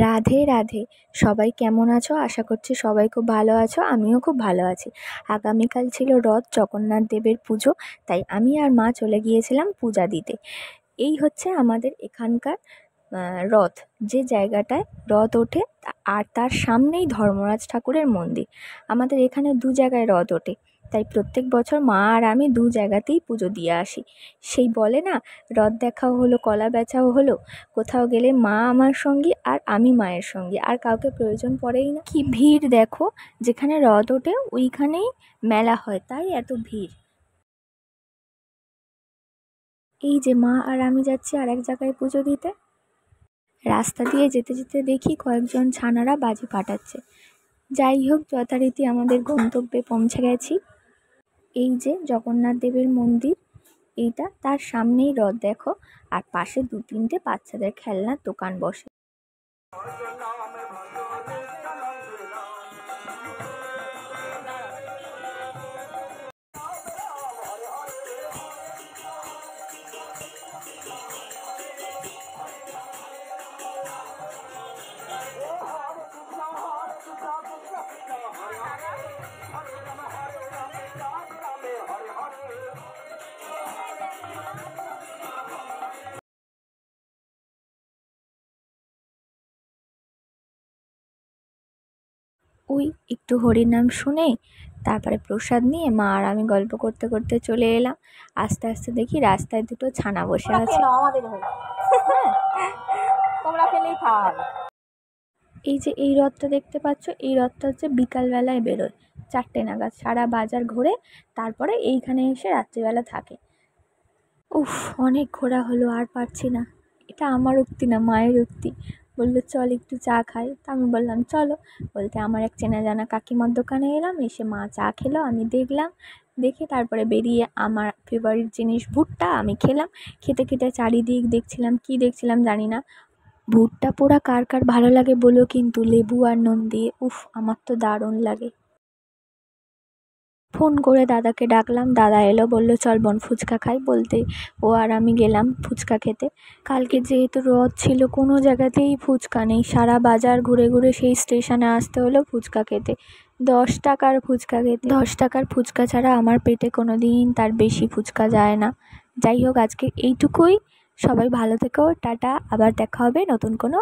রাধে রাধে। সবাই কেমন আছো? আশা করছি সবাই খুব ভালো আছো, আমিও খুব ভালো আছি। আগামীকাল ছিল রথ জগন্নাথ দেবের পুজো, তাই আমি আর মা চলে গিয়েছিলাম পূজা দিতে। এই হচ্ছে আমাদের এখানকার রথ, যে জায়গাটায় রথ ওঠে আর তার সামনেই ধর্মরাজ ঠাকুরের মন্দির। আমাদের এখানে দু জায়গায় রথ ওঠে, তাই প্রত্যেক বছর মা আর আমি দু জায়গাতেই পুজো দিয়ে আসি। সেই বলে না, রথ দেখাও হলো কলা বেচাও হলো। কোথাও গেলে মা আমার সঙ্গী আর আমি মায়ের সঙ্গী, আর কাউকে প্রয়োজন পড়েই না। কি ভিড় দেখো, যেখানে রথ ওঠে ওইখানেই মেলা হয়, তাই এত ভিড়। এই যে মা আর আমি যাচ্ছি আর এক জায়গায় পুজো দিতে। রাস্তা দিয়ে যেতে যেতে দেখি কয়েকজন ছানারা বাজি ফাটাচ্ছে। যাই হোক, যথারীতি আমাদের গন্তব্যে পৌঁছে গেছি। এই যে জগন্নাথ দেবের মন্দির, এইটা, তার সামনেই রথ দেখো, আর পাশে দু তিনটে বাচ্চাদের খেলনার দোকান বসে। ওই একটু হরিনাম শুনে তারপরে প্রসাদ নিয়ে মা আর আমি গল্প করতে করতে চলে এলাম। আস্তে আস্তে দেখি রাস্তায় দুটো ছানা বসে আছে। তোমরা খেলেই খাওয়া। এই যে এই রথটা দেখতে পাচ্ছ, এই রথটা হচ্ছে বিকালবেলায় বেরোয় 4টে নাগাদ, সারা বাজার ঘুরে তারপরে এইখানে এসে রাত্রিবেলা থাকে। উফ, অনেক ঘোরা হলো, আর পারছি না। এটা আমার উক্তি না, মায়ের উক্তি। বললো চল একটু চা খাই, তা আমি বললাম চলো। বলতে আমার এক চেনা জানা কাকিমার দোকানে এলাম, এসে মা চা খেলো, আমি দেখলাম, দেখে তারপরে বেরিয়ে আমার ফেভারিট জিনিস ভুট্টা আমি খেলাম। খেতে খেতে চারিদিক দেখছিলাম, কি দেখছিলাম জানি না। ভুট্টা পোড়া কার কার ভালো লাগে বলো কিন্তু, লেবু আর নুন দিয়ে, উফ আমার তো দারুণ লাগে। ফোন করে দাদাকে ডাকলাম, দাদা এলো, বললো চল বোন ফুচকা খাই। বলতে ও আর আমি গেলাম ফুচকা খেতে। কালকে যেহেতু রথ ছিল, কোনো জায়গাতেই ফুচকা নেই, সারা বাজার ঘুরে ঘুরে সেই স্টেশনে আসতে হলো ফুচকা খেতে। 10 টাকার ফুচকা খেতে, 10 টাকার ফুচকা ছাড়া আমার পেটে কোনো দিন তার বেশি ফুচকা যায় না। যাই হোক, আজকে এইটুকুই। সবাই ভালো থেকো, টাটা, আবার দেখা হবে নতুন কোনো